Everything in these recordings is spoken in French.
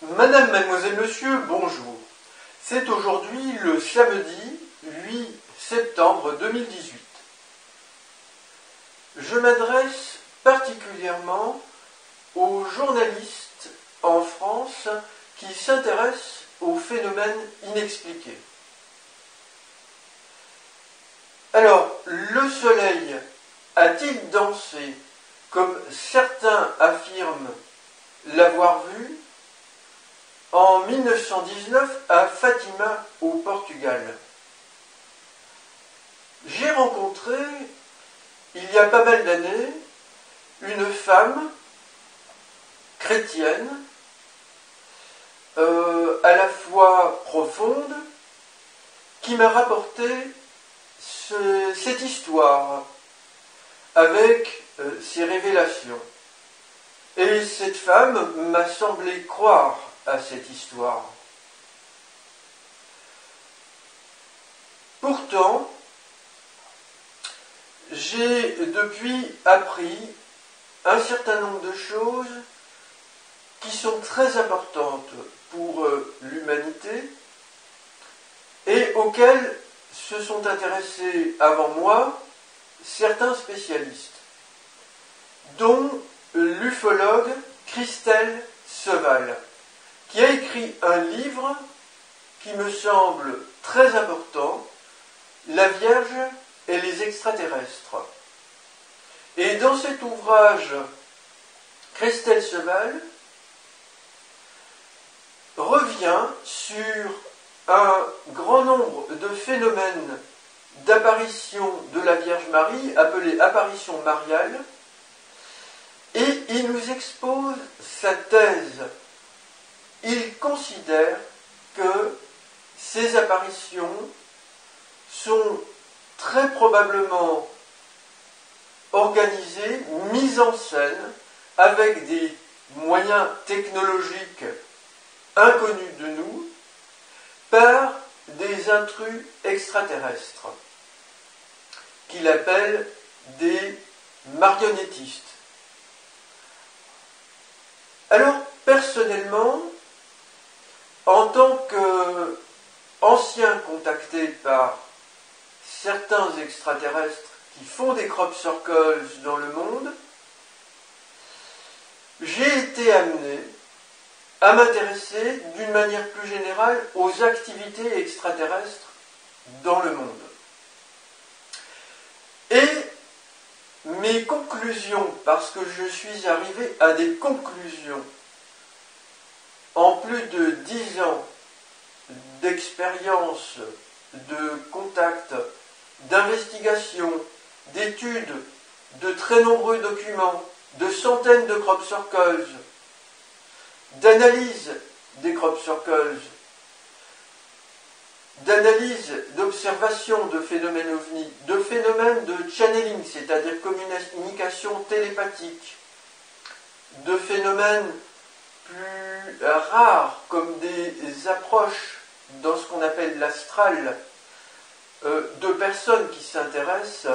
Madame, mademoiselle, monsieur, bonjour. C'est aujourd'hui le samedi 8 septembre 2018. Je m'adresse particulièrement aux journalistes en France qui s'intéressent aux phénomènes inexpliqués. Alors, le soleil a-t-il dansé, comme certains affirment l'avoir vu, en 1919 à Fatima, au Portugal? J'ai rencontré, il y a pas mal d'années, une femme chrétienne, à la fois profonde, qui m'a rapporté cette histoire avec ses révélations. Et cette femme m'a semblé croire à cette histoire. Pourtant, j'ai depuis appris un certain nombre de choses qui sont très importantes pour l'humanité et auxquelles se sont intéressés avant moi certains spécialistes, dont l'ufologue Christelle Seval, qui a écrit un livre qui me semble très important, La Vierge et les extraterrestres. Et dans cet ouvrage, Christelle Seval revient sur un grand nombre de phénomènes d'apparition de la Vierge Marie, appelées apparitions mariales, et il nous expose sa thèse. Il considère que ces apparitions sont très probablement organisées, mises en scène, avec des moyens technologiques inconnus de nous, par des intrus extraterrestres, qu'il appelle des marionnettistes. Alors, personnellement, en tant qu'ancien contacté par certains extraterrestres qui font des crop circles dans le monde, j'ai été amené à m'intéresser d'une manière plus générale aux activités extraterrestres dans le monde. Et mes conclusions, parce que je suis arrivé à des conclusions en plus de 10 ans d'expérience, de contact, d'investigation, d'études, de très nombreux documents, de centaines de crop circles, d'analyse des crop circles, d'analyse, d'observation de phénomènes ovnis, de phénomènes de channeling, c'est-à-dire communication télépathique, de phénomènes plus rares, comme des approches dans ce qu'on appelle l'astral, de personnes qui s'intéressent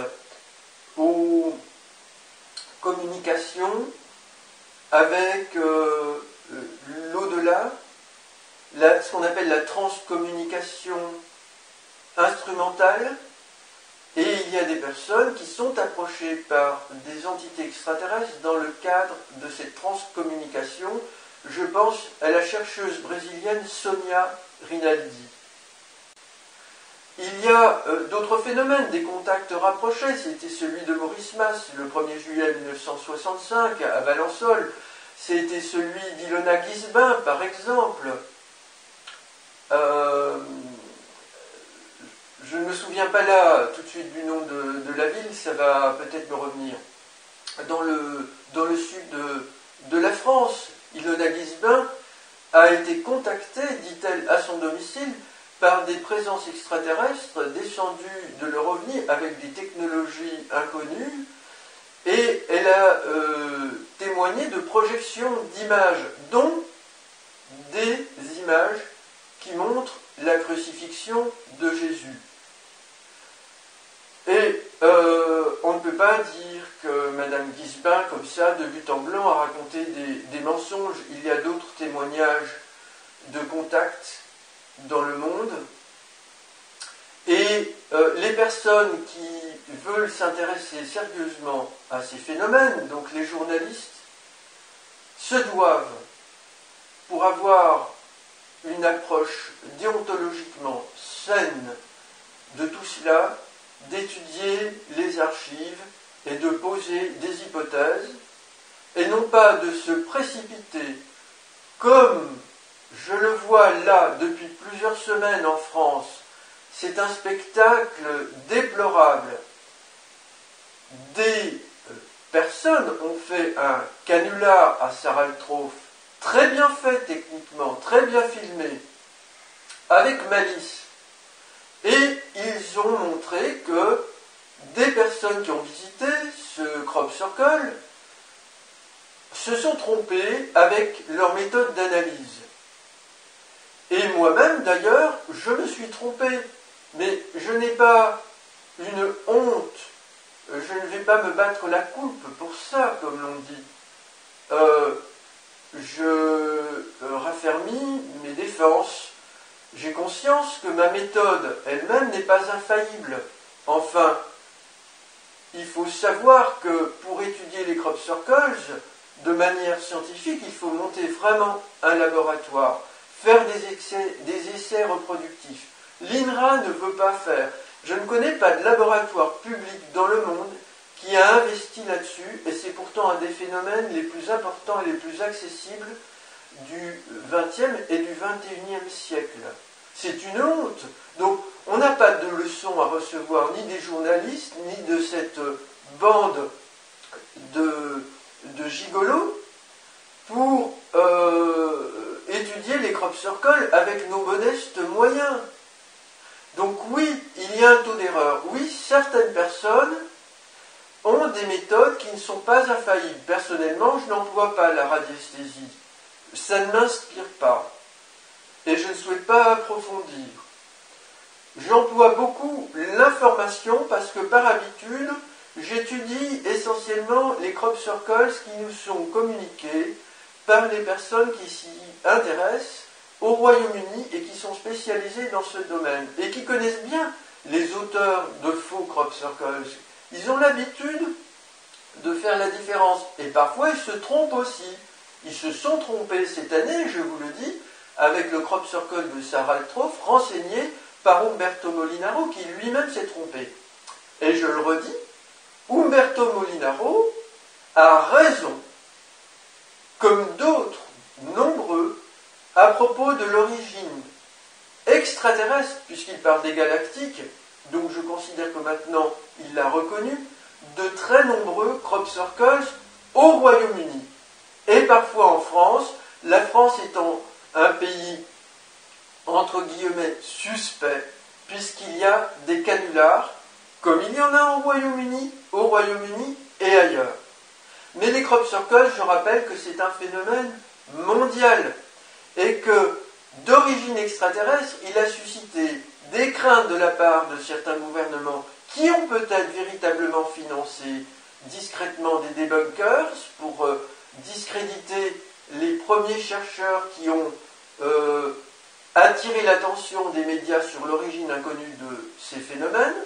aux communications avec l'au-delà, ce qu'on appelle la transcommunication instrumentale, et il y a des personnes qui sont approchées par des entités extraterrestres dans le cadre de cette transcommunication. Je pense à la chercheuse brésilienne Sonia Rinaldi. Il y a d'autres phénomènes, des contacts rapprochés. C'était celui de Maurice Mas, le 1er juillet 1965, à Valençol. C'était celui d'Ilona Guisbin, par exemple. Je ne me souviens pas là tout de suite du nom de la ville, ça va peut-être me revenir. Dans le sud de la France, Ilona Guisbin a été contactée, dit-elle, à son domicile, par des présences extraterrestres descendues de leur ovni avec des technologies inconnues, et elle a témoigné de projections d'images, dont des images qui montrent la crucifixion de Jésus. Et on ne peut pas dire que Madame Guisbin, comme ça, de but en blanc, a raconté des mensonges. Il y a d'autres témoignages de contact dans le monde. Et les personnes qui veulent s'intéresser sérieusement à ces phénomènes, donc les journalistes, se doivent, pour avoir une approche déontologiquement saine de tout cela, d'étudier les archives et de poser des hypothèses, et non pas de se précipiter, comme je le vois là depuis plusieurs semaines en France. C'est un spectacle déplorable. Des personnes ont fait un canular à Saraltroph, très bien fait techniquement, très bien filmé, avec malice. Et ils ont montré que des personnes qui ont visité ce crop circle se sont trompées avec leur méthode d'analyse. Et moi-même, d'ailleurs, je me suis trompé. Mais je n'ai pas une honte. Je ne vais pas me battre la coupe pour ça, comme l'on dit. Je raffermis mes défenses. J'ai conscience que ma méthode elle-même n'est pas infaillible. Enfin, il faut savoir que pour étudier les crop circles, de manière scientifique, il faut monter vraiment un laboratoire, faire des essais reproductifs. L'INRA ne veut pas faire. Je ne connais pas de laboratoire public dans le monde qui a investi là-dessus, et c'est pourtant un des phénomènes les plus importants et les plus accessibles du XXe et du XXIe siècle. C'est une honte. Donc, on n'a pas de leçons à recevoir ni des journalistes, ni de cette bande de gigolos pour étudier les crop circles avec nos modestes moyens. Donc oui, il y a un taux d'erreur. Oui, certaines personnes ont des méthodes qui ne sont pas infaillibles. Personnellement, je n'emploie pas la radiesthésie. Ça ne m'inspire pas. Et je ne souhaite pas approfondir. J'emploie beaucoup l'information parce que par habitude, j'étudie essentiellement les crop circles qui nous sont communiqués par les personnes qui s'y intéressent au Royaume-Uni et qui sont spécialisés dans ce domaine et qui connaissent bien les auteurs de faux crop circles. Ils ont l'habitude de faire la différence et parfois ils se trompent aussi. Ils se sont trompés cette année, je vous le dis, avec le crop circle de Saraltroph renseigné par Umberto Molinaro qui lui-même s'est trompé. Et je le redis, Umberto Molinaro a raison, comme d'autres nombreux, à propos de l'origine extraterrestre, puisqu'il parle des galactiques, donc je considère que maintenant il l'a reconnu, de très nombreux crop circles au Royaume-Uni. Et parfois en France, la France étant un pays, entre guillemets, suspect, puisqu'il y a des canulars, comme il y en a au Royaume-Uni et ailleurs. Mais les crop circles, je rappelle que c'est un phénomène mondial, et que d'origine extraterrestre, il a suscité des craintes de la part de certains gouvernements qui ont peut-être véritablement financé discrètement des debunkers pour discréditer les premiers chercheurs qui ont attiré l'attention des médias sur l'origine inconnue de ces phénomènes,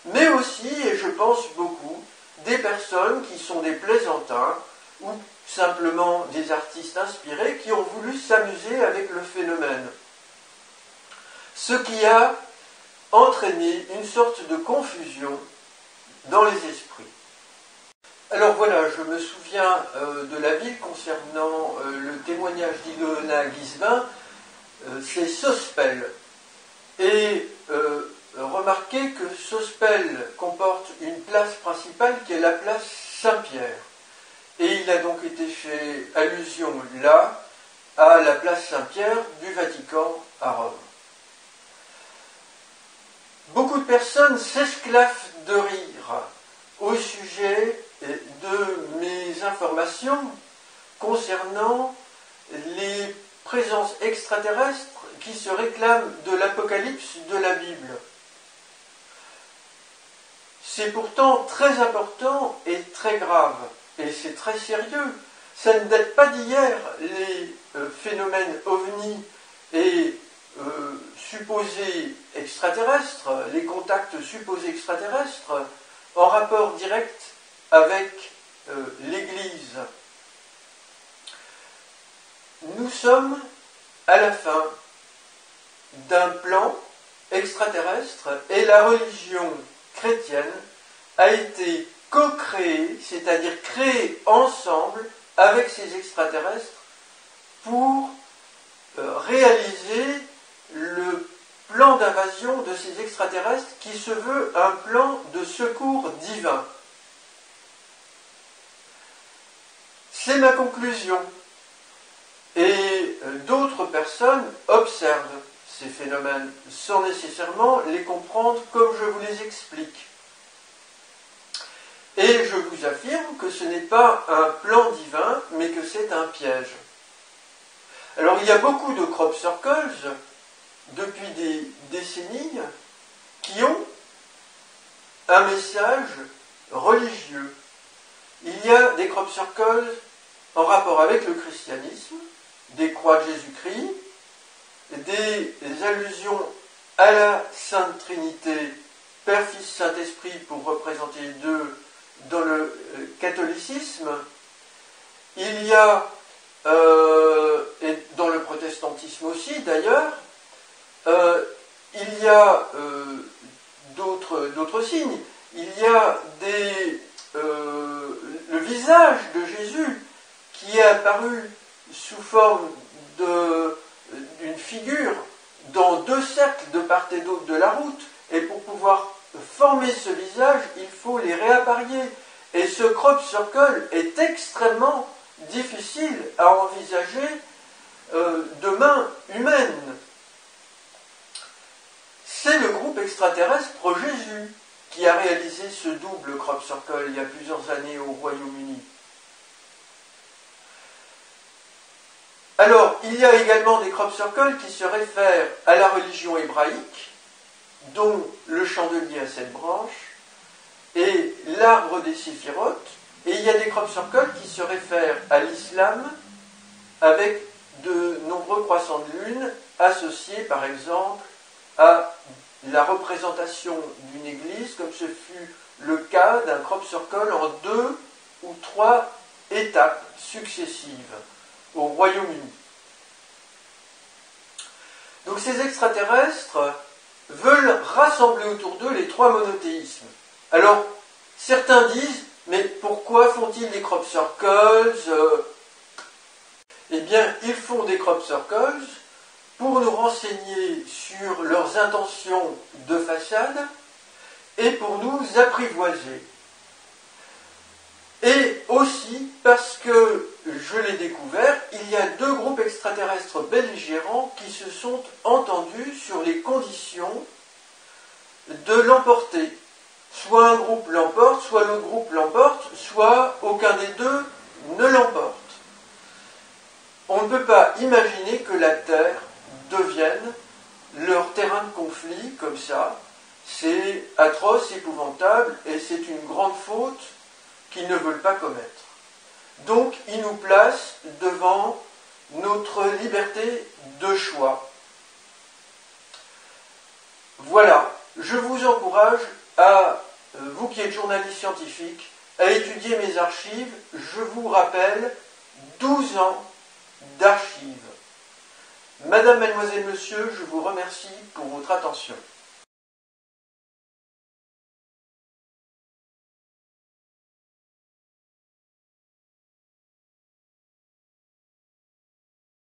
mais aussi, et je pense beaucoup, des personnes qui sont des plaisantins ou simplement des artistes inspirés qui ont voulu s'amuser avec le phénomène. Ce qui a entraîné une sorte de confusion dans les esprits. Alors voilà, je me souviens de la ville concernant le témoignage d'Ilona Gisbin, c'est Sospel. Et remarquez que Sospel comporte une place principale qui est la place Saint-Pierre. Et il a donc été fait allusion là à la place Saint-Pierre du Vatican à Rome. Beaucoup de personnes s'esclaffent de rire au sujet de mes informations concernant les présences extraterrestres qui se réclament de l'Apocalypse de la Bible. C'est pourtant très important et très grave. Et c'est très sérieux. Ça ne date pas d'hier, les phénomènes ovnis et supposés extraterrestres, les contacts supposés extraterrestres, en rapport direct avec l'Église. Nous sommes à la fin d'un plan extraterrestre et la religion chrétienne a été co-créée, c'est-à-dire créée ensemble avec ces extraterrestres pour réaliser le plan d'invasion de ces extraterrestres qui se veut un plan de secours divin. C'est ma conclusion. Et d'autres personnes observent ces phénomènes sans nécessairement les comprendre comme je vous les explique. Et je vous affirme que ce n'est pas un plan divin, mais que c'est un piège. Alors il y a beaucoup de crop circles depuis des décennies qui ont un message religieux. Il y a des crop circles en rapport avec le christianisme, des croix de Jésus-Christ, des allusions à la Sainte Trinité, Père, Fils, Saint-Esprit pour représenter les deux dans le catholicisme. Il y a, et dans le protestantisme aussi d'ailleurs, il y a d'autres signes. Il y a le visage de Jésus qui est apparu sous forme d'une figure dans deux cercles de part et d'autre de la route, et pour pouvoir former ce visage, il faut les réapparier. Et ce crop circle est extrêmement difficile à envisager de main humaine. C'est le groupe extraterrestre Pro-Jésus qui a réalisé ce double crop circle il y a plusieurs années au Royaume-Uni. Alors, il y a également des crop circles qui se réfèrent à la religion hébraïque, dont le chandelier à 7 branches et l'arbre des séphirotes, et il y a des crop circles qui se réfèrent à l'islam avec de nombreux croissants de lune associés par exemple à la représentation d'une église, comme ce fut le cas d'un crop circle en 2 ou 3 étapes successives au Royaume-Uni. Donc ces extraterrestres veulent rassembler autour d'eux les 3 monothéismes. Alors, certains disent, mais pourquoi font-ils des crop circles Eh bien, ils font des crop circles pour nous renseigner sur leurs intentions de façade et pour nous apprivoiser. Et aussi parce que, je l'ai découvert, il y a 2 groupes extraterrestres belligérants qui se sont entendus sur les conditions de l'emporter. Soit un groupe l'emporte, soit l'autre groupe l'emporte, soit aucun des deux ne l'emporte. On ne peut pas imaginer que la Terre devienne leur terrain de conflit comme ça. C'est atroce, épouvantable, et c'est une grande faute qu'ils ne veulent pas commettre. Donc, ils nous placent devant notre liberté de choix. Voilà, je vous encourage à, vous qui êtes journaliste scientifique, à étudier mes archives. Je vous rappelle 12 ans d'archives. Madame, mademoiselle, monsieur, je vous remercie pour votre attention.